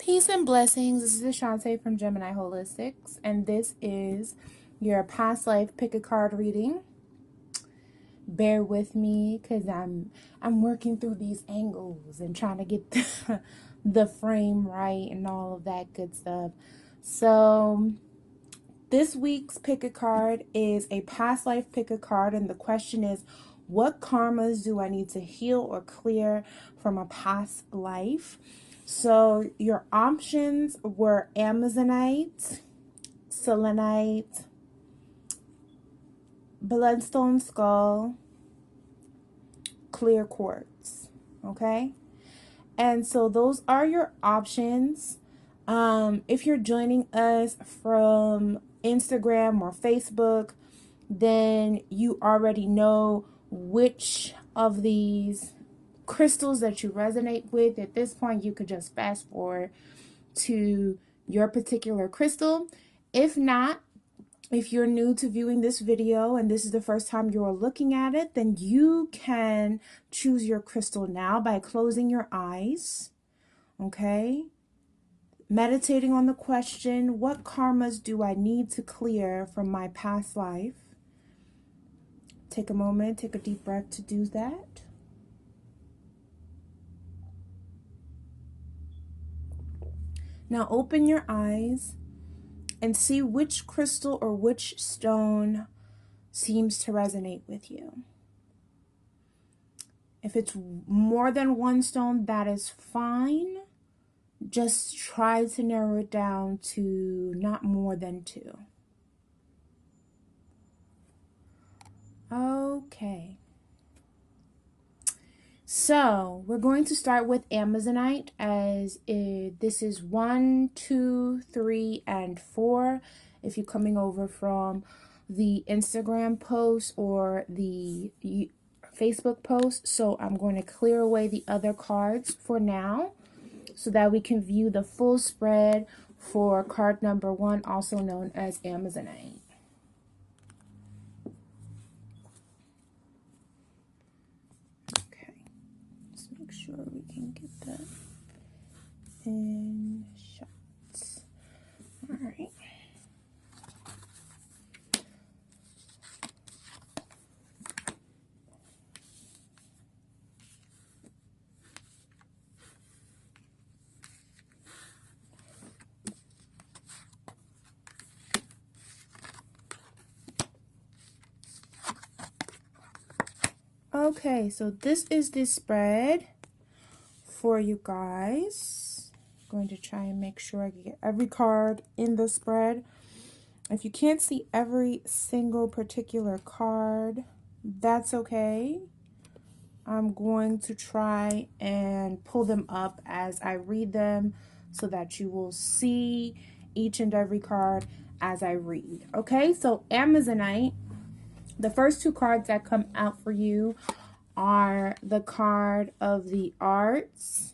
Peace and blessings. This is Ashanté from Gemineye Holistics, and this is your past life pick a card reading. Bear with me because I'm working through these angles and trying to get the frame right and all of that good stuff. So this week's pick a card is a past life pick a card, and the question is, what karmas do I need to heal or clear from a past life? So your options were Amazonite, selenite, bloodstone skull, clear quartz. Okay? And so those are your options. If you're joining us from Instagram or Facebook, then you already know which of these crystals that you resonate with. At this point, you could just fast forward to your particular crystal. If not, if you're new to viewing this video and this is the first time you're looking at it, then you can choose your crystal now by closing your eyes, okay? Meditating on the question, what karmas do I need to clear from my past life? Take a moment, take a deep breath to do that. Now open your eyes and see which crystal or which stone seems to resonate with you. If it's more than one stone, that is fine. Just try to narrow it down to not more than two. Okay. So we're going to start with Amazonite, as this is 1, 2, 3, and 4. If you're coming over from the Instagram post or the Facebook post. So I'm going to clear away the other cards for now so that we can view the full spread for card number 1, also known as Amazonite. Sure we can get that in shots. All right. Okay, so this is the spread for you guys. I'm going to try and make sure I get every card in the spread. If you can't see every single particular card, that's okay. I'm going to try and pull them up as I read them so that you will see each and every card as I read. Okay, so Amazonite, the first two cards that come out for you are the card of the arts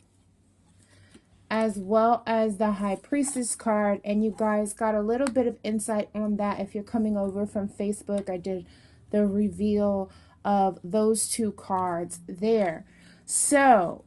as well as the High Priestess card, and you guys got a little bit of insight on that if you're coming over from Facebook. I did the reveal of those two cards there. So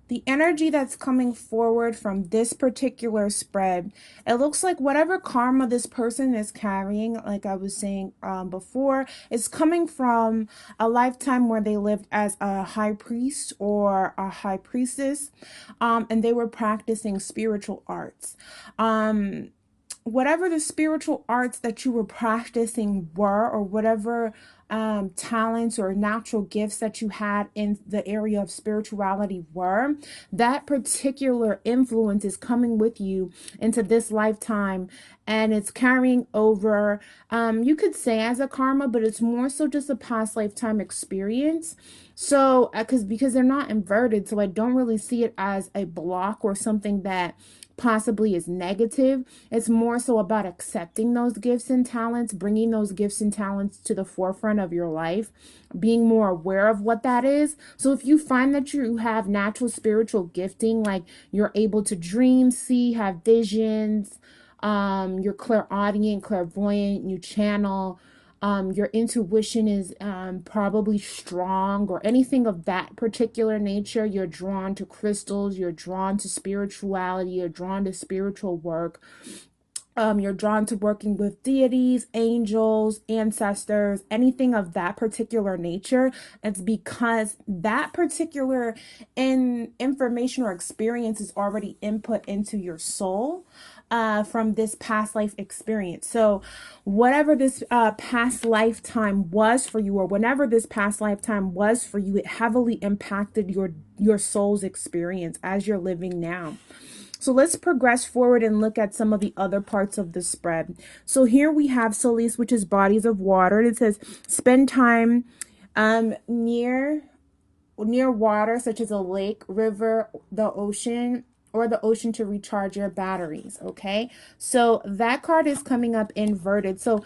the energy that's coming forward from this particular spread, it looks like whatever karma this person is carrying, like I was saying before, is coming from a lifetime where they lived as a high priest or a high priestess, and they were practicing spiritual arts. Whatever the spiritual arts that you were practicing were, or whatever talents or natural gifts that you had in the area of spirituality were, that particular influence is coming with you into this lifetime, and it's carrying over, you could say as a karma, but it's more so just a past lifetime experience. So because they're not inverted, so I don't really see it as a block or something that possibly is negative. It's more so about accepting those gifts and talents, bringing those gifts and talents to the forefront of your life, being more aware of what that is. So if you find that you have natural spiritual gifting, like you're able to dream, see, have visions, you're clairaudient, clairvoyant, you channel, your intuition is probably strong, or anything of that particular nature. You're drawn to crystals, you're drawn to spirituality, you're drawn to spiritual work. You're drawn to working with deities, angels, ancestors, anything of that particular nature. It's because that particular information or experience is already input into your soul from this past life experience. So whatever this past lifetime was for you, or whenever this past lifetime was for you, it heavily impacted your soul's experience as you're living now. So let's progress forward and look at some of the other parts of the spread. So here we have solis, which is bodies of water. And it says spend time near water, such as a lake, river, the ocean, or the ocean, to recharge your batteries. Okay, so that card is coming up inverted. So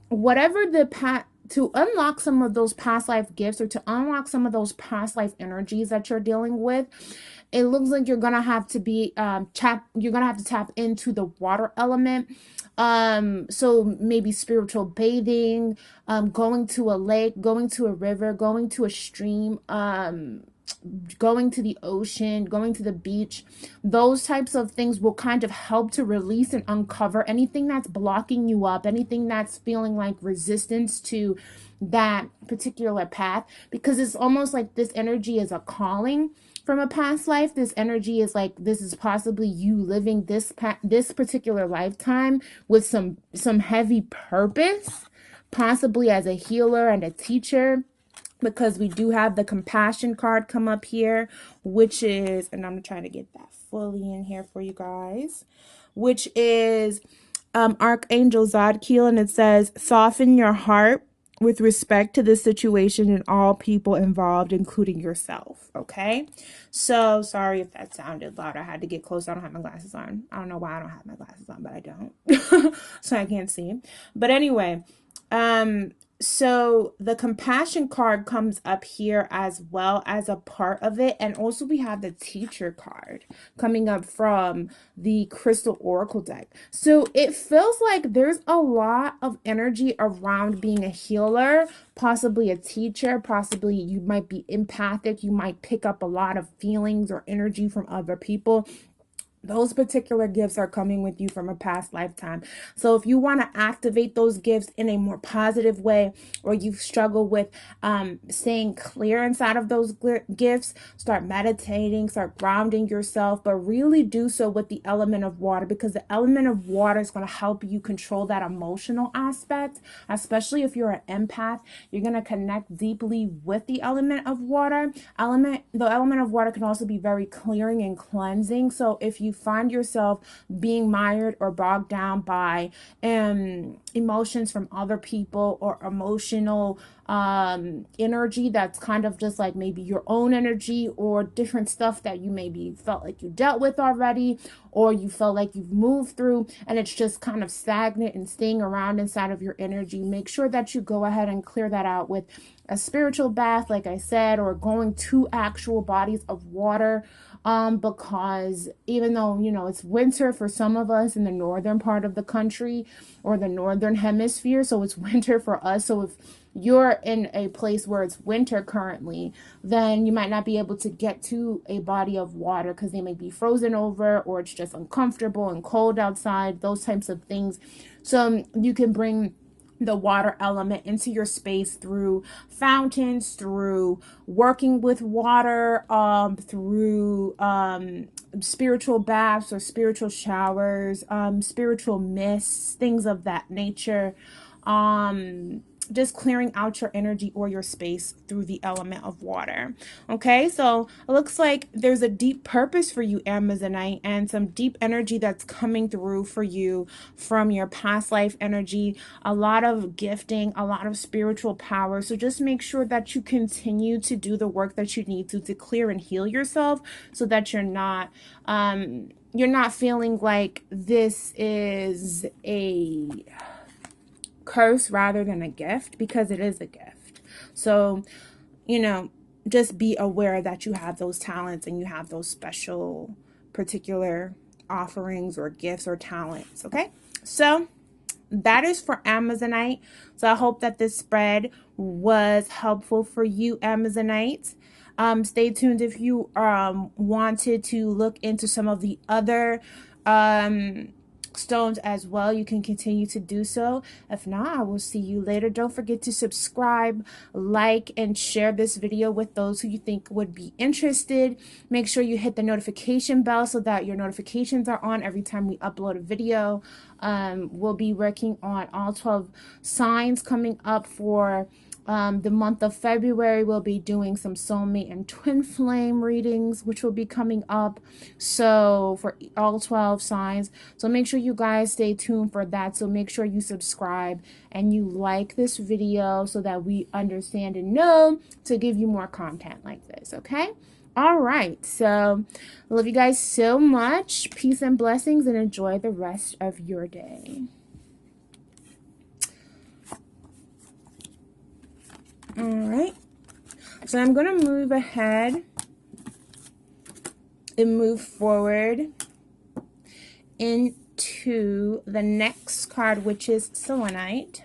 whatever the to unlock some of those past life gifts, or to unlock some of those past life energies that you're dealing with, it looks like you're gonna have to be you're gonna have to tap into the water element. So maybe spiritual bathing, going to a lake, going to a river, going to a stream, going to the ocean, going to the beach. Those types of things will kind of help to release and uncover anything that's blocking you up, anything that's feeling like resistance to that particular path, because it's almost like this energy is a calling from a past life. This energy is like, this is possibly you living this particular lifetime with some heavy purpose, possibly as a healer and a teacher, because we do have the compassion card come up here, which is, and I'm trying to get that fully in here for you guys, which is Archangel Zadkiel, and it says, soften your heart with respect to the situation and all people involved, including yourself. Okay, so sorry if that sounded loud. I had to get close. I don't have my glasses on. I don't know why I don't have my glasses on, but I don't. So I can't see. But anyway, so the compassion card comes up here as well as a part of it. And also we have the teacher card coming up from the crystal oracle deck. So it feels like there's a lot of energy around being a healer, possibly a teacher, possibly you might be empathic. You might pick up a lot of feelings or energy from other people. Those particular gifts are coming with you from a past lifetime. So if you want to activate those gifts in a more positive way, or you struggle with staying clear inside of those gifts, start meditating, start grounding yourself, but really do so with the element of water, because the element of water is going to help you control that emotional aspect. Especially if you're an empath, you're going to connect deeply with the element of water. The element of water can also be very clearing and cleansing. So if you find yourself being mired or bogged down by emotions from other people, or emotional energy that's kind of just like maybe your own energy, or different stuff that you maybe felt like you dealt with already, or you felt like you've moved through, and it's just kind of stagnant and staying around inside of your energy, make sure that you go ahead and clear that out with a spiritual bath, like I said, or going to actual bodies of water. Because even though, it's winter for some of us in the northern part of the country, or the northern hemisphere, so it's winter for us. So if you're in a place where it's winter currently, then you might not be able to get to a body of water because they may be frozen over, or it's just uncomfortable and cold outside, those types of things. So you can bring the water element into your space through fountains, through working with water, through spiritual baths or spiritual showers, spiritual mists, things of that nature. Just clearing out your energy or your space through the element of water. Okay, so it looks like there's a deep purpose for you, Amazonite, and some deep energy that's coming through for you from your past life energy, a lot of gifting, a lot of spiritual power. So just make sure that you continue to do the work that you need to clear and heal yourself, so that you're not feeling like this is a curse rather than a gift, because it is a gift. So, just be aware that you have those talents and you have those particular offerings or gifts or talents. Okay, so that is for Amazonite. So I hope that this spread was helpful for you, Amazonites. Stay tuned if you wanted to look into some of the other stones as well. You can continue to do so. If not, I will see you later. Don't forget to subscribe, like, and share this video with those who you think would be interested. Make sure you hit the notification bell so that your notifications are on every time we upload a video. We'll be working on all 12 signs coming up for the month of February. We'll be doing some soulmate and twin flame readings, which will be coming up. So for all 12 signs. So make sure you guys stay tuned for that. So make sure you subscribe and you like this video so that we understand and know to give you more content like this. Okay. All right. So I love you guys so much. Peace and blessings, and enjoy the rest of your day. All right, so I'm going to move ahead and move forward into the next card, which is selenite,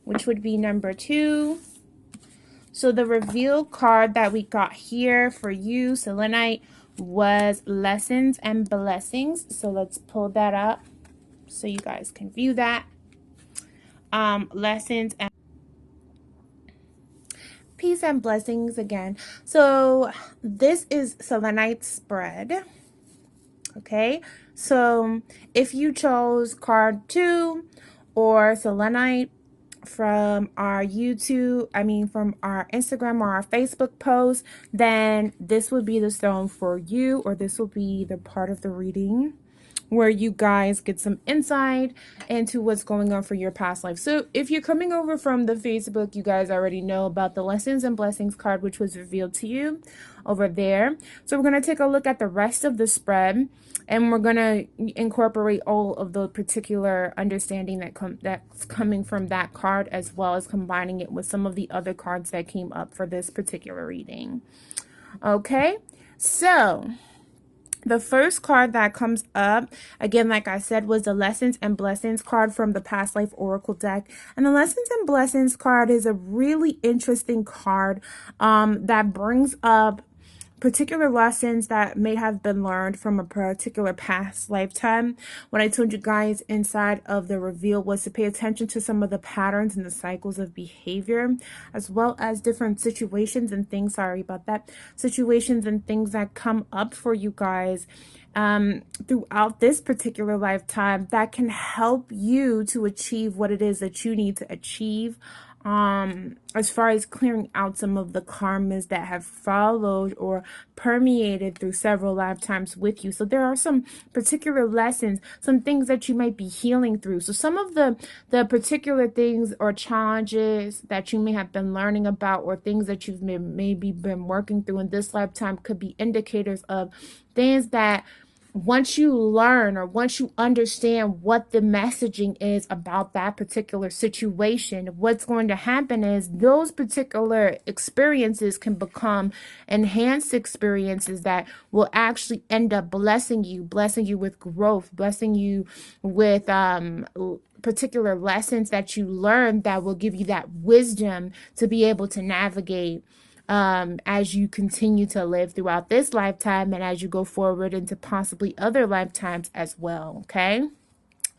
which would be number 2. So the reveal card that we got here for you, selenite, was lessons and blessings. So let's pull that up so you guys can view that. Lessons and peace and blessings again. So this is selenite spread. Okay, so if you chose card 2 or selenite from our from our Instagram or our Facebook post, then this would be the stone for you, or this will be the part of the reading where you guys get some insight into what's going on for your past life. So if you're coming over from the Facebook, you guys already know about the lessons and blessings card, which was revealed to you over there. So we're going to take a look at the rest of the spread, and we're going to incorporate all of the particular understanding that's coming from that card, as well as combining it with some of the other cards that came up for this particular reading. Okay, so the first card that comes up, again, like I said, was the Lessons and Blessings card from the Past Life Oracle deck. And the Lessons and Blessings card is a really interesting card that brings up particular lessons that may have been learned from a particular past lifetime. What I told you guys inside of the reveal was to pay attention to some of the patterns and the cycles of behavior, as well as different situations and things, sorry about that, situations and things that come up for you guys throughout this particular lifetime that can help you to achieve what it is that you need to achieve. As far as clearing out some of the karmas that have followed or permeated through several lifetimes with you. So there are some particular lessons, some things that you might be healing through. So some of the particular things or challenges that you may have been learning about, or things that you've maybe been working through in this lifetime, could be indicators of things that once you learn or once you understand what the messaging is about that particular situation, what's going to happen is those particular experiences can become enhanced experiences that will actually end up blessing you with growth, blessing you with particular lessons that you learn that will give you that wisdom to be able to navigate as you continue to live throughout this lifetime, and as you go forward into possibly other lifetimes as well. Okay,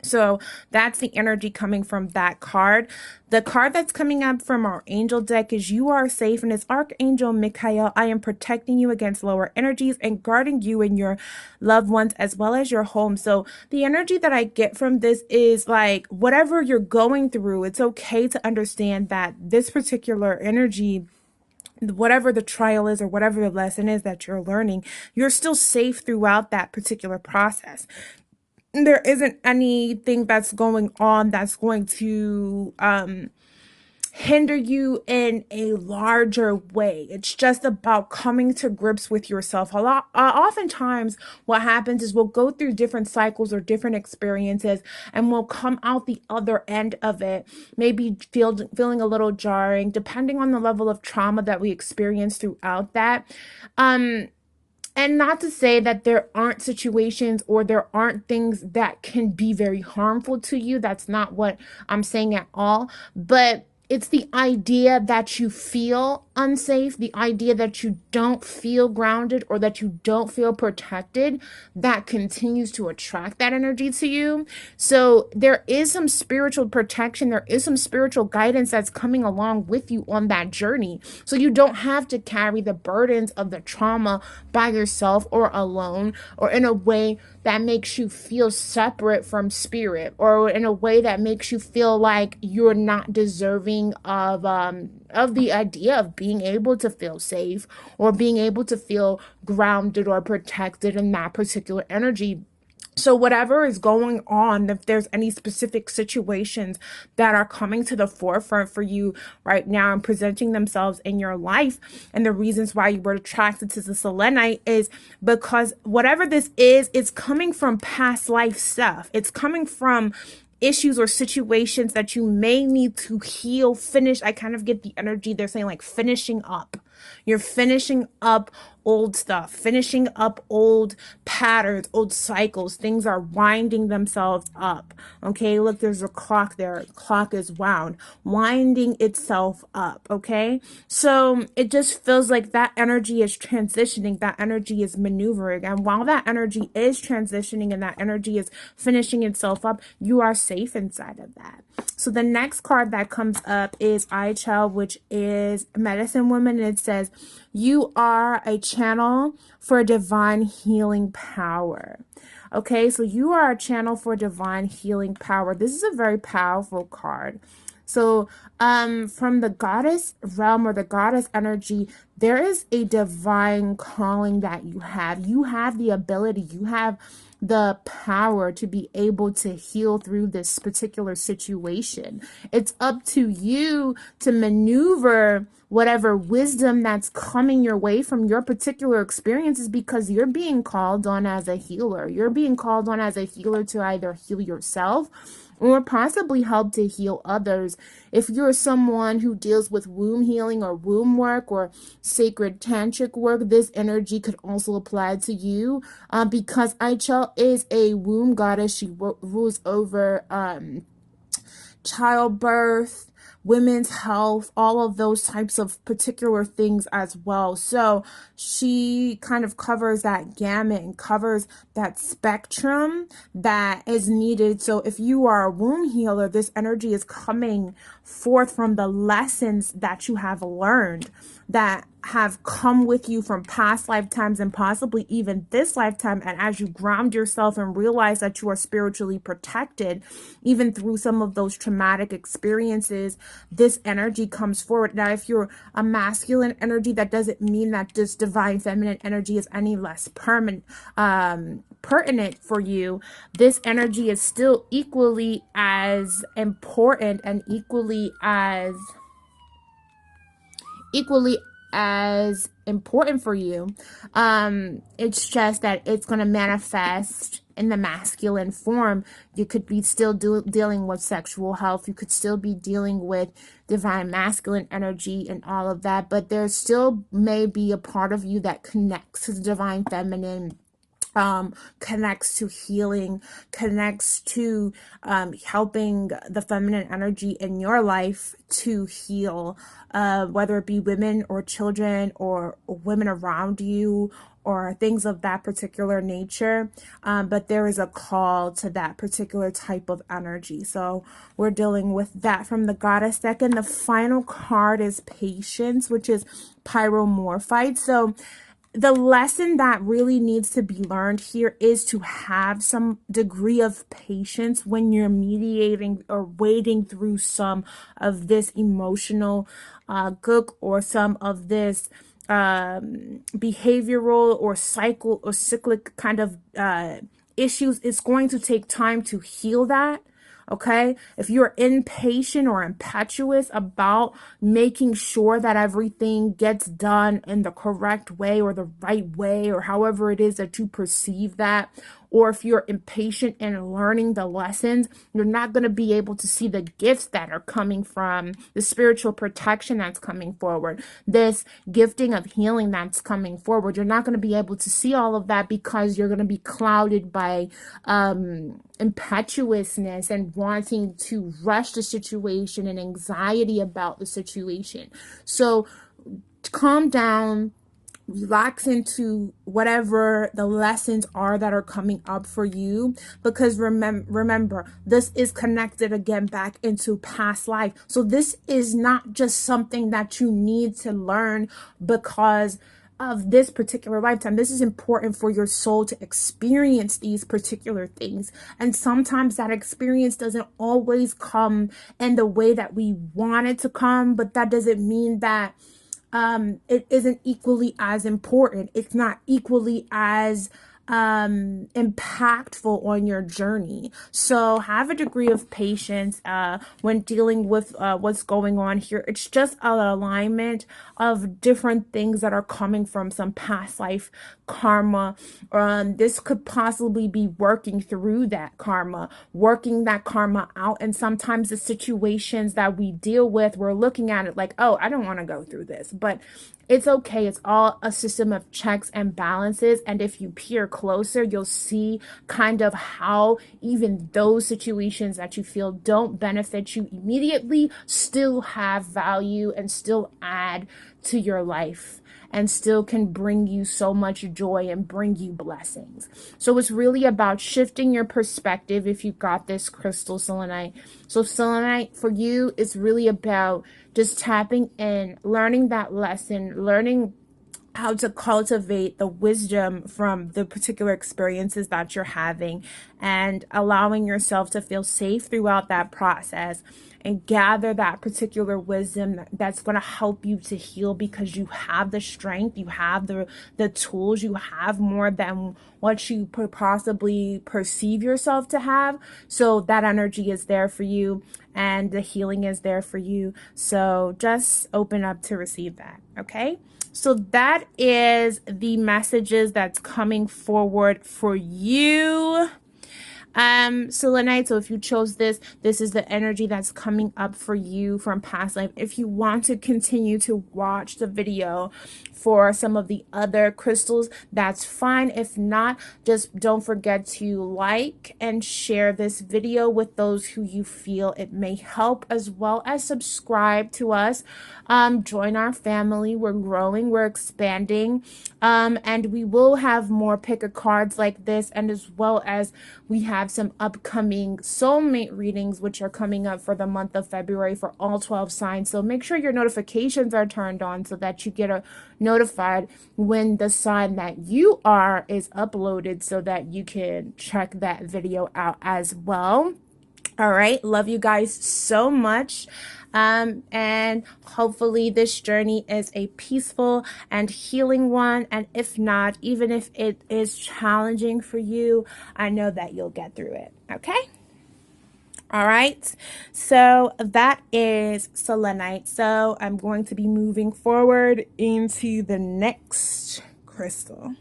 so that's the energy coming from that card. The card that's coming up from our angel deck is "You are safe," and it's Archangel Michael. I am protecting you against lower energies and guarding you and your loved ones, as well as your home. So the energy that I get from this is like, whatever you're going through, it's okay to understand that this particular energy, whatever the trial is or whatever the lesson is that you're learning, you're still safe throughout that particular process. There isn't anything that's going on that's going to hinder you in a larger way. It's just about coming to grips with yourself. Oftentimes what happens is we'll go through different cycles or different experiences, and we'll come out the other end of it maybe feeling a little jarring, depending on the level of trauma that we experience throughout that. And not to say that there aren't situations or there aren't things that can be very harmful to you. That's not what I'm saying at all. But it's the idea that you feel unsafe, the idea that you don't feel grounded or that you don't feel protected, that continues to attract that energy to you. So there is some spiritual protection, there is some spiritual guidance that's coming along with you on that journey. So you don't have to carry the burdens of the trauma by yourself or alone or in a way that makes you feel separate from spirit, or in a way that makes you feel like you're not deserving of the idea of being able to feel safe or being able to feel grounded or protected in that particular energy. So whatever is going on, if there's any specific situations that are coming to the forefront for you right now and presenting themselves in your life, and the reasons why you were attracted to the selenite is because whatever this is, it's coming from past life stuff. It's coming from issues or situations that you may need to heal, finish. I kind of get the energy they're saying like finishing up. You're finishing up old stuff, finishing up old patterns, old cycles. Things are winding themselves up. Okay, look, there's a clock there. Clock is wound, winding itself up. Okay, so it just feels like that energy is transitioning, that energy is maneuvering. And while that energy is transitioning and that energy is finishing itself up, you are safe inside of that. So the next card that comes up is Ichel, which is Medicine Woman, and it says, you are a channel for divine healing power. Okay, so you are a channel for divine healing power. This is a very powerful card. So from the goddess realm or the goddess energy, there is a divine calling that you have. You have the ability, you have the power to be able to heal through this particular situation. It's up to you to maneuver whatever wisdom that's coming your way from your particular experiences, because you're being called on as a healer. You're being called on as a healer to either heal yourself or possibly help to heal others. If you're someone who deals with womb healing or womb work or sacred tantric work, this energy could also apply to you because Ichel is a womb goddess. She rules over childbirth, women's health, all of those types of particular things as well. So she kind of covers that gamut and covers that spectrum that is needed. So if you are a womb healer, this energy is coming forth from the lessons that you have learned, that have come with you from past lifetimes and possibly even this lifetime. And as you ground yourself and realize that you are spiritually protected, even through some of those traumatic experiences, this energy comes forward. Now, if you're a masculine energy, that doesn't mean that this divine feminine energy is any less pertinent for you. This energy is still equally as important and equally as important for you. It's just that it's going to manifest in the masculine form. You could be still dealing with sexual health. You could still be dealing with divine masculine energy and all of that, but there still may be a part of you that connects to the divine feminine, connects to healing, connects to helping the feminine energy in your life to heal, whether it be women or children or women around you or things of that particular nature. But there is a call to that particular type of energy. So we're dealing with that from the goddess deck. And the final card is Patience, which is Pyromorphite. So the lesson that really needs to be learned here is to have some degree of patience when you're mediating or wading through some of this emotional gook or some of this behavioral or cyclic kind of issues. It's going to take time to heal that. Okay, if you're impatient or impetuous about making sure that everything gets done in the correct way or the right way or however it is that you perceive that, or if you're impatient in learning the lessons, you're not going to be able to see the gifts that are coming from the spiritual protection that's coming forward, this gifting of healing that's coming forward. You're not going to be able to see all of that because you're going to be clouded by impetuousness and wanting to rush the situation and anxiety about the situation. So calm down, relax into whatever the lessons are that are coming up for you, because remember, this is connected again back into past life. So this is not just something that you need to learn because of this particular lifetime. This is important for your soul to experience these particular things. And sometimes that experience doesn't always come in the way that we want it to come, but that doesn't mean that it isn't equally as important. It's not equally as impactful on your journey. So have a degree of patience when dealing with what's going on here. It's just an alignment of different things that are coming from some past life karma. This could possibly be working through that karma, working that karma out. And sometimes the situations that we deal with, we're looking at it like, oh, I don't want to go through this, but it's okay. It's all a system of checks and balances. And if you peer closer, you'll see kind of how even those situations that you feel don't benefit you immediately still have value and still add to your life and still can bring you so much joy and bring you blessings. So it's really about shifting your perspective if you got this crystal selenite. So selenite for you is really about just tapping in, learning that lesson, learning how to cultivate the wisdom from the particular experiences that you're having, and allowing yourself to feel safe throughout that process and gather that particular wisdom that's going to help you to heal, because you have the strength, you have the tools, you have more than what you could possibly perceive yourself to have. So that energy is there for you and the healing is there for you. So just open up to receive that. Okay. So that is the messages that's coming forward for you. Selenite, so if you chose this is the energy that's coming up for you from past life. If you want to continue to watch the video for some of the other crystals, that's fine. If not, just don't forget to like and share this video with those who you feel it may help, as well as subscribe to us. Join our family. We're growing, we're expanding, and we will have more pick a cards like this, and as well as we have some upcoming soulmate readings which are coming up for the month of February for all 12 signs. So make sure your notifications are turned on so that you get notified when the sign that you are is uploaded, so that you can check that video out as well. All right, love you guys so much. And hopefully this journey is a peaceful and healing one. And if not, even if it is challenging for you, I know that you'll get through it. Okay. All right. So that is selenite. So I'm going to be moving forward into the next crystal.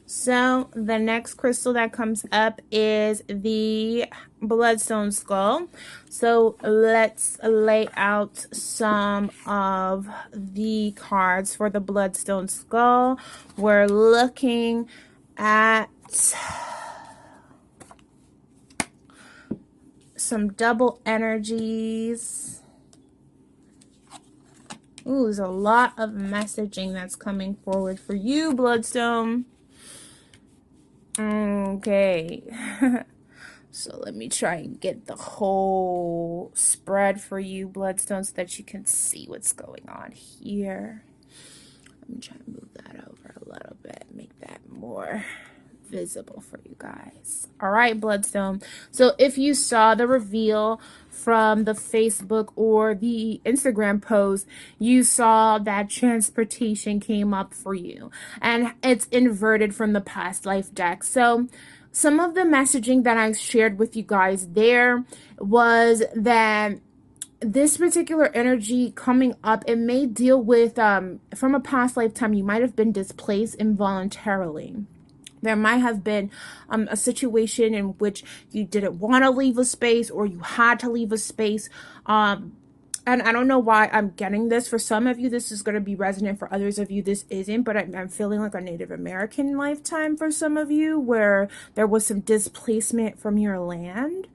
So the next crystal that comes up is the bloodstone skull. So let's lay out some of the cards for the bloodstone skull. We're looking at some double energies. Ooh, there's a lot of messaging that's coming forward for you, Bloodstone. Okay. So let me try and get the whole spread for you, Bloodstone, so that you can see what's going on here. Let me try to move that over a little bit, make that more visible for you guys. All right, Bloodstone. So if you saw the reveal from the Facebook or the Instagram post, you saw that transportation came up for you, and it's inverted from the past life deck. So some of the messaging that I shared with you guys there was that this particular energy coming up, it may deal with from a past lifetime. You might have been displaced involuntarily. There might have been a situation in which you didn't want to leave a space, or you had to leave a space. And I don't know why I'm getting this. For some of you, this is going to be resonant. For others of you, this isn't. But I'm feeling like a Native American lifetime for some of you, where there was some displacement from your land.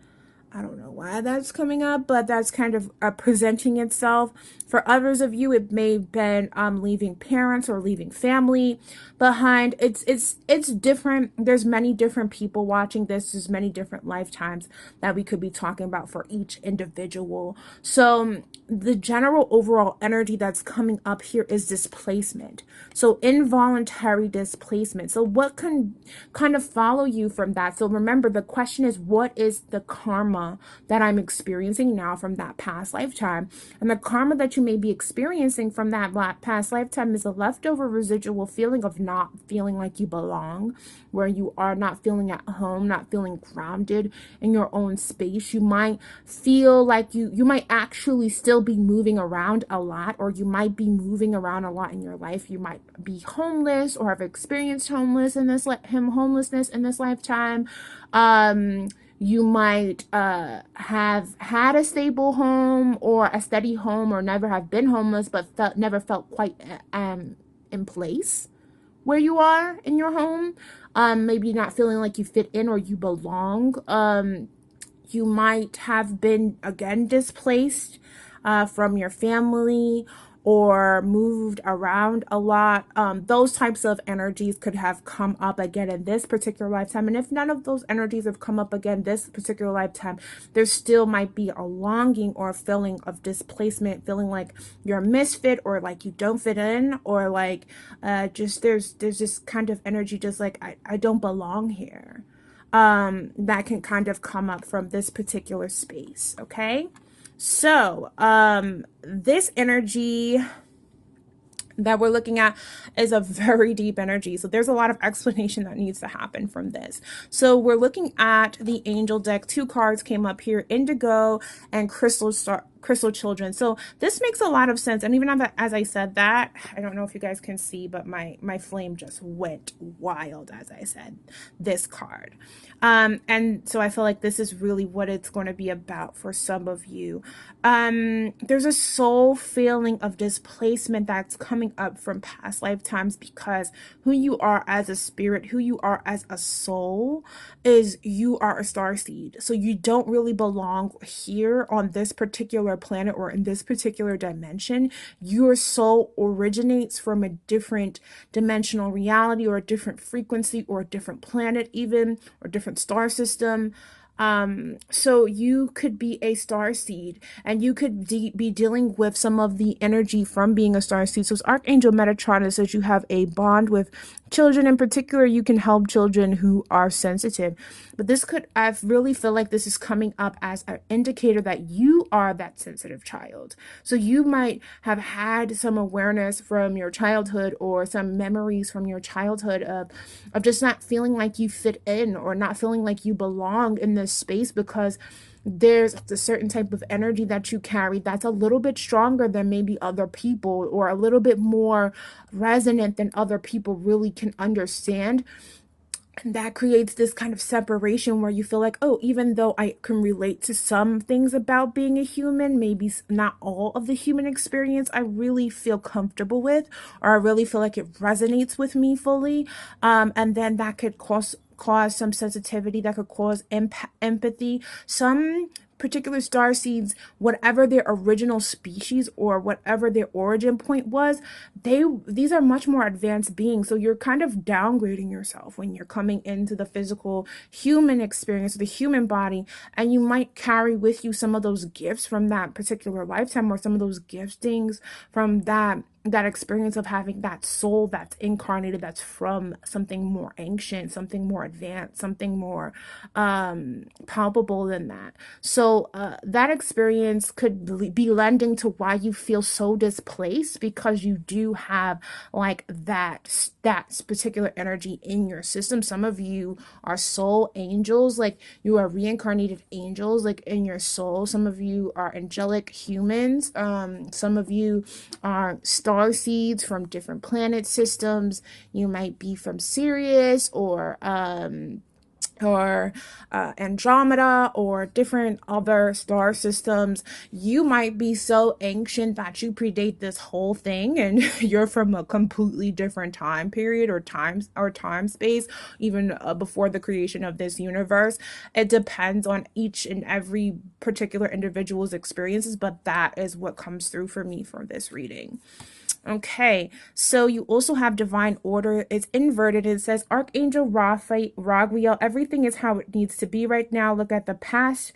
I don't know why that's coming up, but that's kind of presenting itself. For others of you, it may have been leaving parents or leaving family behind. It's different. There's many different people watching this. There's many different lifetimes that we could be talking about for each individual. So the general overall energy that's coming up here is displacement. So involuntary displacement. So what can kind of follow you from that? So remember, the question is, what is the karma that I'm experiencing now from that past lifetime? And the karma that you may be experiencing from that past lifetime is a leftover residual feeling of not feeling like you belong, where you are not feeling at home, not feeling grounded in your own space. You might feel like you might actually still be moving around a lot, or you might be moving around a lot in your life. You might be homeless or have experienced homelessness in this lifetime. You might have had a stable home or a steady home, or never have been homeless, but never felt quite in place where you are in your home. Maybe not feeling like you fit in or you belong. You might have been, again, displaced from your family, or moved around a lot. Those types of energies could have come up again in this particular lifetime. And if none of those energies have come up again this particular lifetime, there still might be a longing or a feeling of displacement, feeling like you're a misfit, or like you don't fit in, or like just there's this kind of energy, just like I don't belong here. That can kind of come up from this particular space. Okay, so this energy that we're looking at is a very deep energy. So there's a lot of explanation that needs to happen from this. So we're looking at the angel deck. Two cards came up here, Indigo and Crystal Children. So this makes a lot of sense. And even as I said that, I don't know if you guys can see, but my flame just went wild as I said this card. And so I feel like this is really what it's going to be about for some of you. There's a soul feeling of displacement that's coming up from past lifetimes, because who you are as a spirit, who you are as a soul, is you are a star seed. So you don't really belong here on this particular planet or in this particular dimension. Your soul originates from a different dimensional reality, or a different frequency, or a different planet even, or different star system. So you could be a star seed, and you could be dealing with some of the energy from being a star seed. So it's Archangel Metatron says you have a bond with children. In particular, you can help children who are sensitive. But this could, I really feel like this is coming up as an indicator that you are that sensitive child. So you might have had some awareness from your childhood, or some memories from your childhood of just not feeling like you fit in, or not feeling like you belong in this space, because there's a certain type of energy that you carry that's a little bit stronger than maybe other people, or a little bit more resonant than other people really can understand. And that creates this kind of separation where you feel like, oh, even though I can relate to some things about being a human, maybe not all of the human experience I really feel comfortable with, or I really feel like it resonates with me fully. And then that could cause some sensitivity, that could cause empathy. Some particular star seeds, whatever their original species or whatever their origin point was, these are much more advanced beings. So you're kind of downgrading yourself when you're coming into the physical human experience, the human body, and you might carry with you some of those gifts from that particular lifetime, or some of those giftings from that experience of having that soul that's incarnated, that's from something more ancient, something more advanced, something more palpable than that. So So that experience could be lending to why you feel so displaced, because you do have like that particular energy in your system. Some of you are soul angels, like you are reincarnated angels, like in your soul. Some of you are angelic humans. Some of you are star seeds from different planet systems. You might be from Sirius or Andromeda or different other star systems. You might be so ancient that you predate this whole thing and you're from a completely different time period or time space, even before the creation of this universe. It depends on each and every particular individual's experiences, but that is what comes through for me from this reading. Okay, so you also have divine order. It's inverted. It says Archangel Raphael, everything is how it needs to be right now. Look at the past.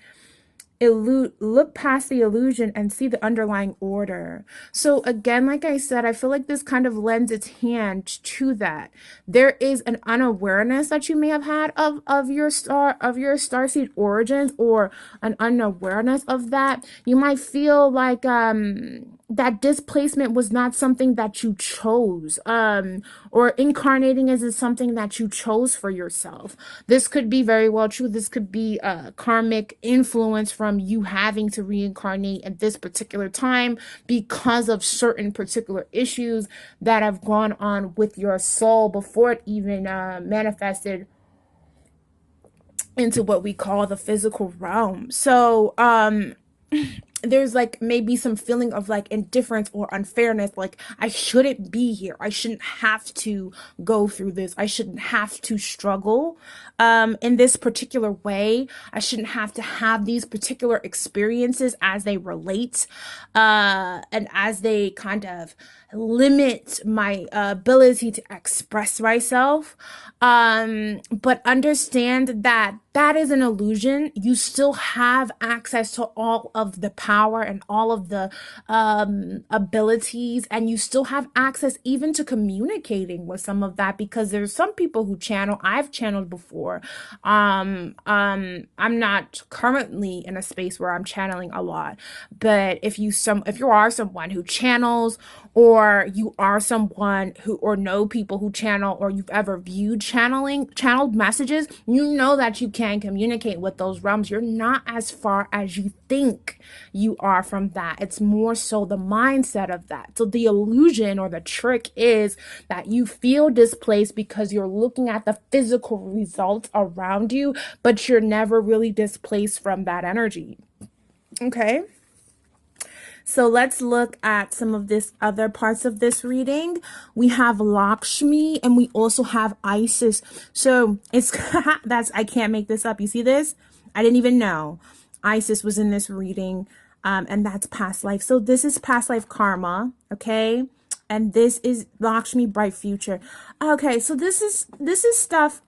Look past the illusion and see the underlying order. So again, like I said, I feel like this kind of lends its hand to that. There is an unawareness that you may have had of your starseed origins, or an unawareness of that. You might feel like that displacement was not something that you chose, or incarnating isn't something that you chose for yourself. This could be very well true. This could be a karmic influence from you having to reincarnate at this particular time because of certain particular issues that have gone on with your soul before it even manifested into what we call the physical realm. So there's like maybe some feeling of like indifference or unfairness, like I shouldn't be here, I shouldn't have to go through this, I shouldn't have to struggle in this particular way, I shouldn't have to have these particular experiences as they relate and as they kind of limit my ability to express myself. But understand that that is an illusion. You still have access to all of the power and all of the abilities, and you still have access even to communicating with some of that, because there's some people who channel. I've channeled before. I'm not currently in a space where I'm channeling a lot, but if you are someone who channels, or you are someone who, or know people who channel, or you've ever viewed channeled messages, you know that you can communicate with those realms. You're not as far as you think you are from that. It's more so the mindset of that. So the illusion or the trick is that you feel displaced because you're looking at the physical results around you, but you're never really displaced from that energy. Okay. So let's look at some of this other parts of this reading. We have Lakshmi and we also have Isis. So it's I can't make this up. You see this? I didn't even know Isis was in this reading. And that's past life. So this is past life karma. Okay. And this is Lakshmi, bright future. Okay. So this is stuff.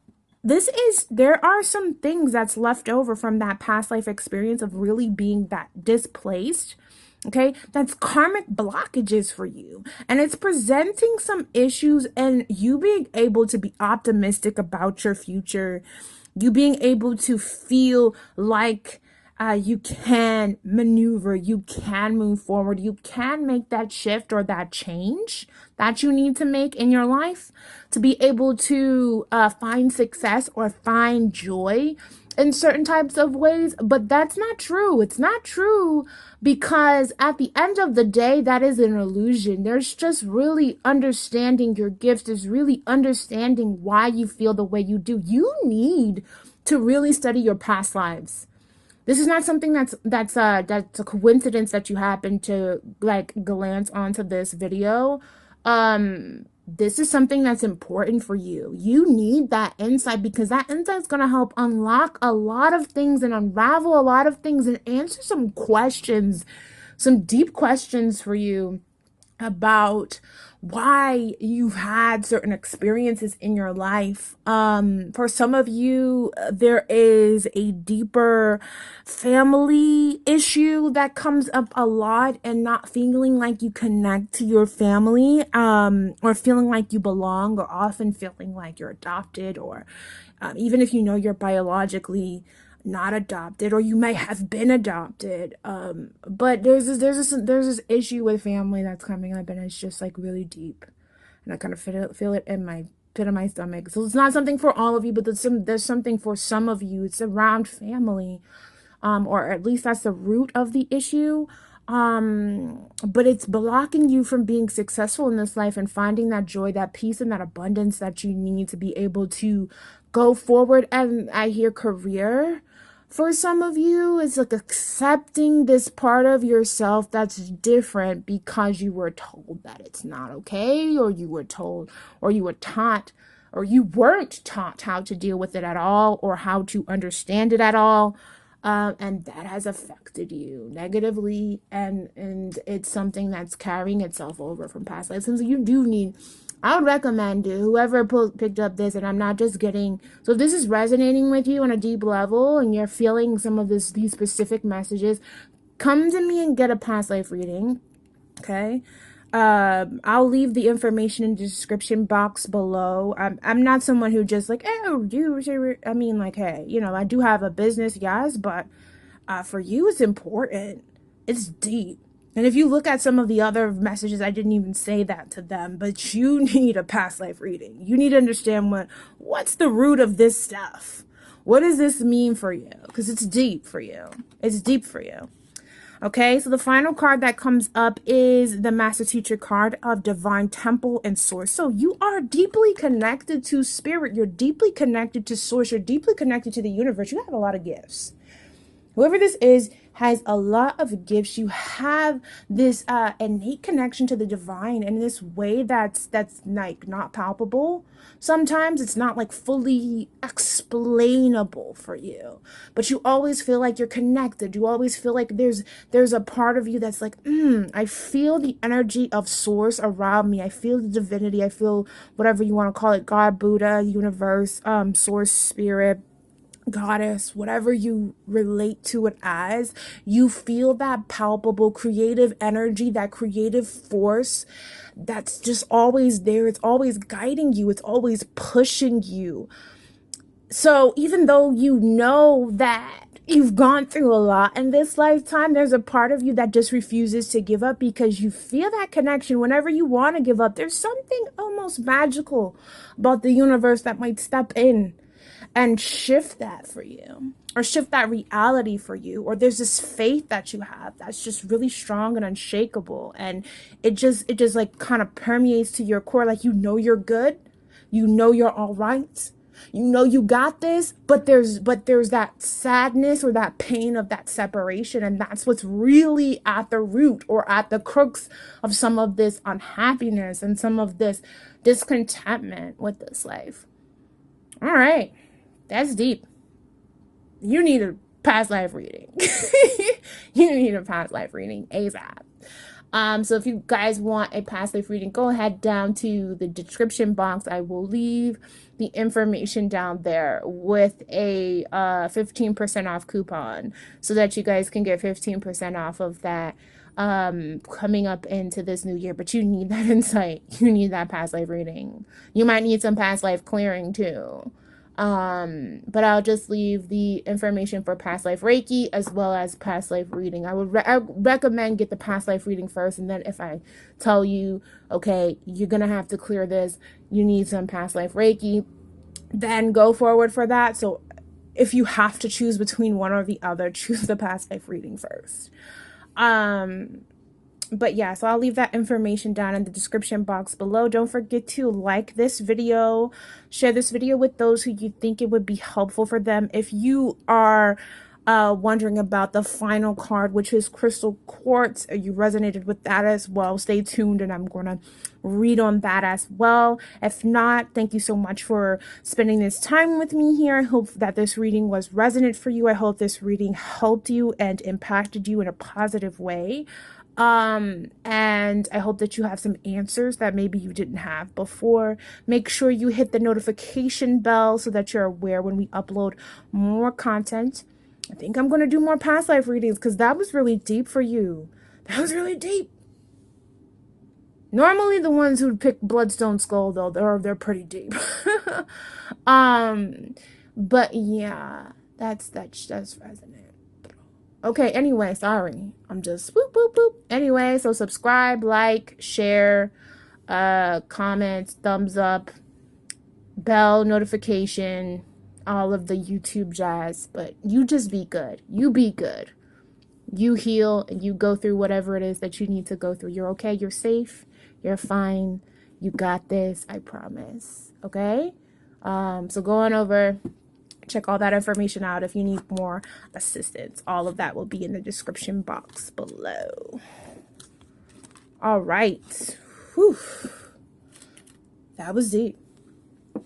There are some things that's left over from that past life experience of really being that displaced. Okay, that's karmic blockages for you, and it's presenting some issues, and you being able to be optimistic about your future, you being able to feel like you can maneuver, you can move forward, you can make that shift or that change that you need to make in your life to be able to find success or find joy in certain types of ways. But that's not true. It's not true, because at the end of the day, that is an illusion. There's just really understanding your gifts. There's really understanding why you feel the way you do. You need to really study your past lives. This is not something that's a coincidence that you happen to like glance onto this video. This is something that's important for you. You need that insight, because that insight is going to help unlock a lot of things and unravel a lot of things and answer some questions, some deep questions for you about why you've had certain experiences in your life. For some of you, there is a deeper family issue that comes up a lot, and not feeling like you connect to your family, or feeling like you belong, or often feeling like you're adopted, or even if you know you're biologically not adopted, or you may have been adopted. But there's this issue with family that's coming up, and it's just like really deep, and I kind of feel it in my pit of my stomach. So it's not something for all of you, but there's something for some of you. It's around family, or at least that's the root of the issue. But it's blocking you from being successful in this life and finding that joy, that peace, and that abundance that you need to be able to go forward. And I hear career. For some of you, it's like accepting this part of yourself that's different because you were told that it's not okay, or you were told, or you were taught, or you weren't taught how to deal with it at all, or how to understand it at all. And that has affected you negatively, and it's something that's carrying itself over from past lives. So you do need, I would recommend whoever picked up this, and I'm not just getting, so if this is resonating with you on a deep level and you're feeling some of these specific messages, come to me and get a past life reading. Okay. I'll leave the information in the description box below. I'm not someone who just like, oh, I mean, like, hey, I do have a business, yes, but for you, it's important. It's deep. And if you look at some of the other messages, I didn't even say that to them, but you need a past life reading. You need to understand what's the root of this stuff. What does this mean for you? Because it's deep for you. It's deep for you. Okay, so the final card that comes up is the Master Teacher card of Divine Temple and Source. So you are deeply connected to Spirit. You're deeply connected to Source. You're deeply connected to the universe. You have a lot of gifts. Whoever this is has a lot of gifts. You have this innate connection to the divine in this way that's like not palpable. Sometimes it's not like fully explainable for you, but you always feel like you're connected. You always feel like there's a part of you that's like, I feel the energy of Source around me. I feel the divinity. I feel whatever you want to call it, God, Buddha, universe, Source, Spirit, Goddess, whatever you relate to it as. You feel that palpable creative energy, that creative force that's just always there. It's always guiding you. It's always pushing you. So even though you know that you've gone through a lot in this lifetime, there's a part of you that just refuses to give up, because you feel that connection. Whenever you want to give up, there's something almost magical about the universe that might step in and shift that for you, or shift that reality for you. Or there's this faith that you have that's just really strong and unshakable, and it just like kind of permeates to your core. Like, you're good, you're all right, you got this, but there's that sadness or that pain of that separation, and that's what's really at the root or at the crux of some of this unhappiness and some of this discontentment with this life. All right. That's deep. You need a past life reading. You need a past life reading ASAP. So if you guys want a past life reading, go ahead down to the description box. I will leave the information down there with a 15% off coupon, so that you guys can get 15% off of that coming up into this new year. But you need that insight. You need that past life reading. You might need some past life clearing too. But I'll just leave the information for past life Reiki as well as past life reading. I would recommend get the past life reading first, and then if I tell you, okay, you're gonna have to clear this, you need some past life Reiki, then go forward for that. So if you have to choose between one or the other, choose the past life reading first. But yeah, so I'll leave that information down in the description box below. Don't forget to like this video, share this video with those who you think it would be helpful for them. If you are wondering about the final card, which is Crystal Quartz, you resonated with that as well, stay tuned and I'm going to read on that as well. If not, thank you so much for spending this time with me here. I hope that this reading was resonant for you. I hope this reading helped you and impacted you in a positive way. And I hope that you have some answers that maybe you didn't have before. Make sure you hit the notification bell so that you're aware when we upload more content. I think I'm going to do more past life readings, because that was really deep for you. That was really deep. Normally the ones who pick Bloodstone Skull, though, they're pretty deep. But yeah, That's resonant. Okay, anyway, sorry. I'm just boop, boop, boop. Anyway, so subscribe, like, share, comments, thumbs up, bell notification, all of the YouTube jazz. But you just be good. You be good. You heal and you go through whatever it is that you need to go through. You're okay. You're safe. You're fine. You got this. I promise. Okay? So go on over. Check all that information out if you need more assistance. All of that will be in the description box below. All right. Whew. That was deep. All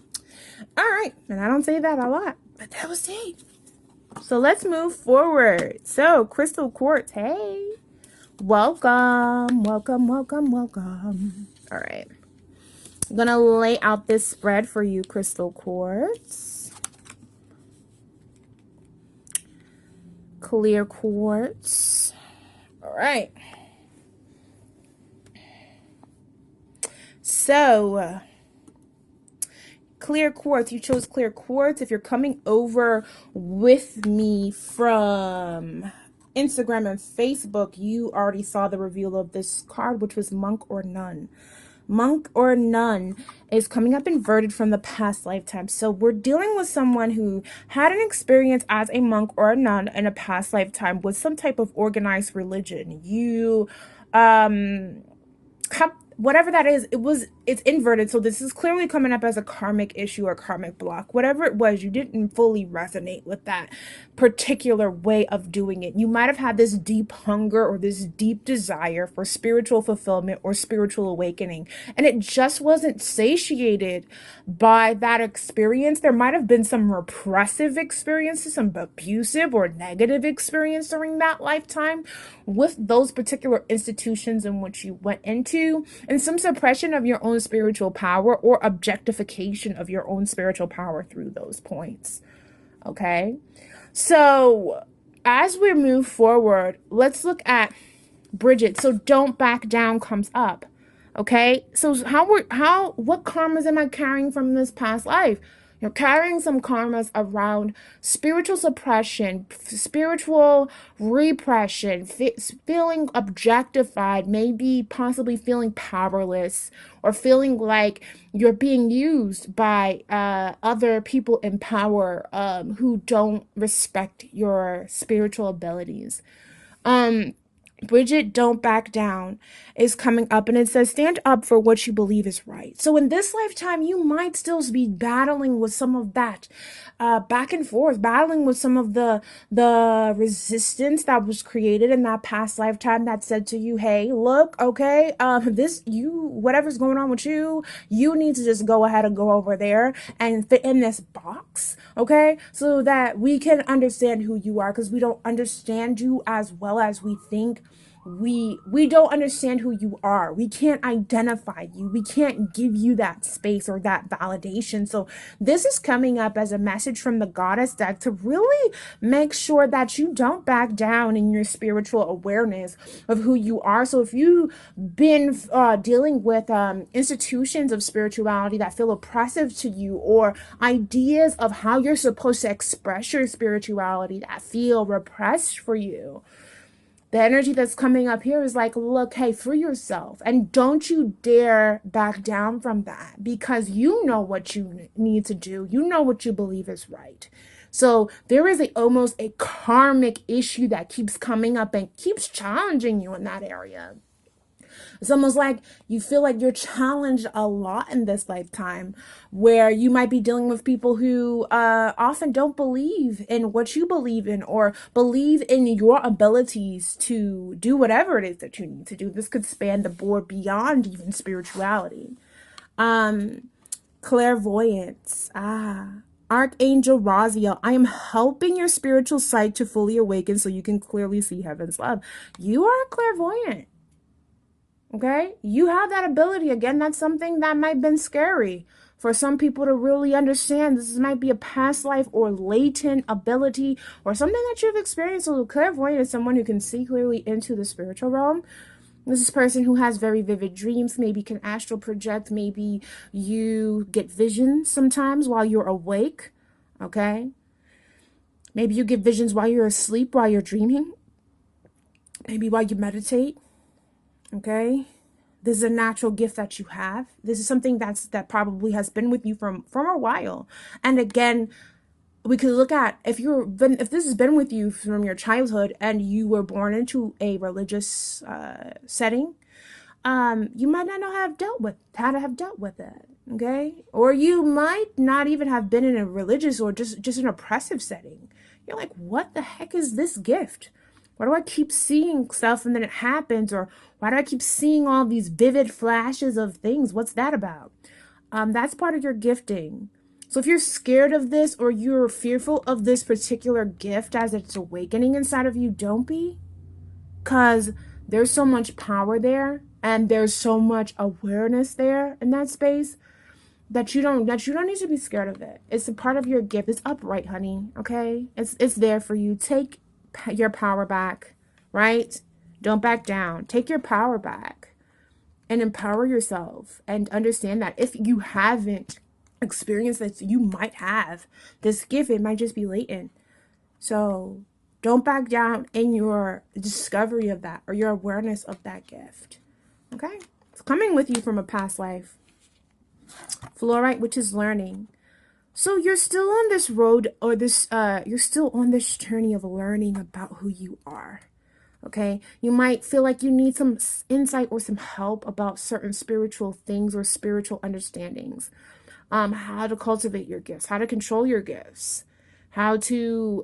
right. And I don't say that a lot, but that was deep. So let's move forward. So crystal quartz, hey. Welcome, welcome, welcome, welcome. All right. I'm going to lay out this spread for you, crystal quartz. Clear quartz. All right. So, clear quartz. You chose clear quartz. If you're coming over with me from Instagram and Facebook, you already saw the reveal of this card, which was Monk or Nun. Monk or Nun is coming up inverted from the past lifetime. So we're dealing with someone who had an experience as a monk or a nun in a past lifetime with some type of organized religion. You whatever that is, it's inverted. So this is clearly coming up as a karmic issue or karmic block. Whatever it was, you didn't fully resonate with that particular way of doing it. You might have had this deep hunger or this deep desire for spiritual fulfillment or spiritual awakening, and it just wasn't satiated by that experience. There might have been some repressive experiences, some abusive or negative experience during that lifetime with those particular institutions in which you went into, and some suppression of your own spiritual power or objectification of your own spiritual power through those points. Okay? So, as we move forward, let's look at Bridget. So, don't back down comes up. Okay? So, what karmas am I carrying from this past life? You're carrying some karmas around spiritual suppression, spiritual repression, feeling objectified, maybe possibly feeling powerless, or feeling like you're being used by other people in power who don't respect your spiritual abilities. Bridget, don't back down is coming up, and it says stand up for what you believe is right. So in this lifetime, you might still be battling with some of that back and forth, battling with some of the resistance that was created in that past lifetime that said to you, hey, look, okay, whatever's going on with you, you need to just go ahead and go over there and fit in this box, okay, so that we can understand who you are, because we don't understand you as well as we think. We don't understand who you are. We can't identify you. We can't give you that space or that validation. So this is coming up as a message from the goddess deck to really make sure that you don't back down in your spiritual awareness of who you are. So if you've been dealing with institutions of spirituality that feel oppressive to you, or ideas of how you're supposed to express your spirituality that feel repressed for you, the energy that's coming up here is like, look, hey, free yourself. And don't you dare back down from that, because you know what you need to do. You know what you believe is right. So there is almost a karmic issue that keeps coming up and keeps challenging you in that area. It's almost like you feel like you're challenged a lot in this lifetime, where you might be dealing with people who often don't believe in what you believe in, or believe in your abilities to do whatever it is that you need to do. This could span the board beyond even spirituality. Clairvoyance. Archangel Raziel, I am helping your spiritual sight to fully awaken so you can clearly see heaven's love. You are a clairvoyant. Okay, you have that ability. Again, that's something that might have been scary for some people to really understand. This might be a past life or latent ability or something that you've experienced. So clairvoyant is someone who can see clearly into the spiritual realm. This is a person who has very vivid dreams, maybe can astral project, maybe you get visions sometimes while you're awake, okay? Maybe you get visions while you're asleep, while you're dreaming. Maybe while you meditate. Okay? This is a natural gift that you have. This is something that probably has been with you from a while. And again, we could look at if this has been with you from your childhood and you were born into a religious setting, you might not know how to have dealt with it. Okay, or you might not even have been in a religious or just an oppressive setting. You're like, what the heck is this gift? Why do I keep seeing stuff and then it happens? Or why do I keep seeing all these vivid flashes of things? What's that about? That's part of your gifting. So if you're scared of this or you're fearful of this particular gift as it's awakening inside of you, don't be. Because there's so much power there and there's so much awareness there in that space that you don't need to be scared of it. It's a part of your gift. It's upright, honey. Okay? It's there for you. Take your power back, right? Don't back down. Take your power back and empower yourself and understand that if you haven't experienced this, you might have this gift. It might just be latent. So don't back down in your discovery of that or your awareness of that gift. Okay? It's coming with you from a past life. Fluorite, which is learning. So you're still on this road or you're still on this journey of learning about who you are. Okay, you might feel like you need some insight or some help about certain spiritual things or spiritual understandings. How to cultivate your gifts, how to control your gifts, how to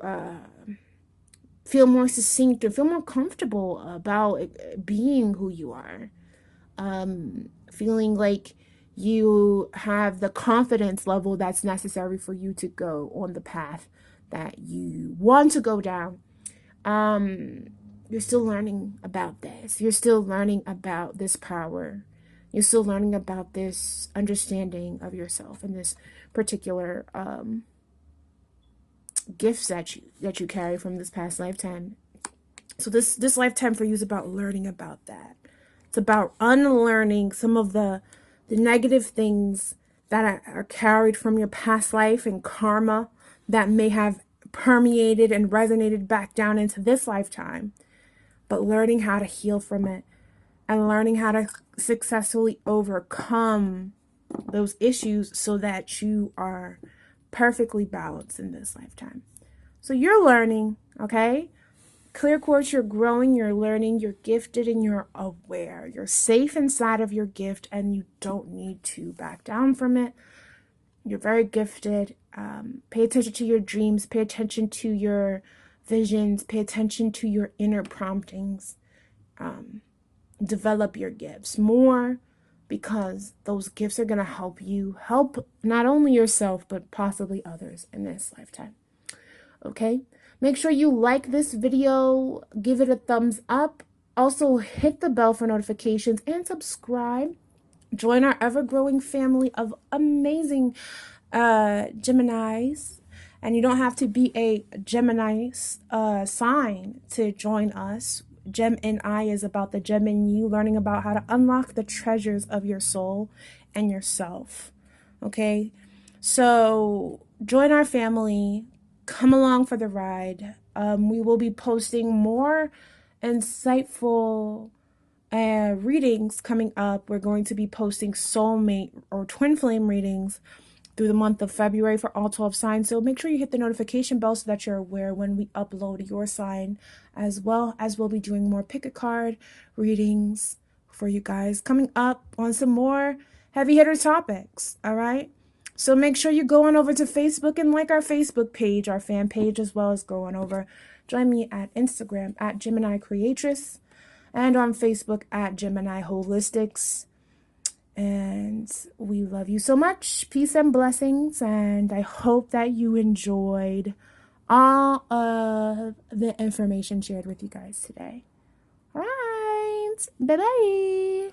feel more succinct or feel more comfortable about being who you are. Feeling like you have the confidence level that's necessary for you to go on the path that you want to go down. You're still learning about this. You're still learning about this power. You're still learning about this understanding of yourself and this particular gifts that you carry from this past lifetime. So this lifetime for you is about learning about that. It's about unlearning some of the negative things that are carried from your past life and karma that may have permeated and resonated back down into this lifetime. But learning how to heal from it and learning how to successfully overcome those issues so that you are perfectly balanced in this lifetime. So you're learning, okay? Clear quartz, you're growing, you're learning, you're gifted, and you're aware. You're safe inside of your gift, and you don't need to back down from it. You're very gifted. Pay attention to your dreams. Pay attention to your visions. Pay attention to your inner promptings. Develop your gifts more because those gifts are going to help you help not only yourself, but possibly others in this lifetime. Okay? Make sure you like this video, give it a thumbs up. Also, hit the bell for notifications and subscribe. Join our ever-growing family of amazing Geminis. And you don't have to be a Gemini sign to join us. Gem in I is about the gem in you, learning about how to unlock the treasures of your soul and yourself. Okay? So join our family. Come along for the ride. We will be posting more insightful readings coming up. We're going to be posting soulmate or twin flame readings through the month of February for all 12 signs. So make sure you hit the notification bell so that you're aware when we upload your sign, as well as we'll be doing more pick a card readings for you guys coming up on some more heavy hitter topics. All right. So make sure you go on over to Facebook and like our Facebook page, our fan page, as well as go on over. Join me at Instagram at Gemineye Creatress and on Facebook at Gemineye Holistics. And we love you so much. Peace and blessings. And I hope that you enjoyed all of the information shared with you guys today. All right. Bye-bye.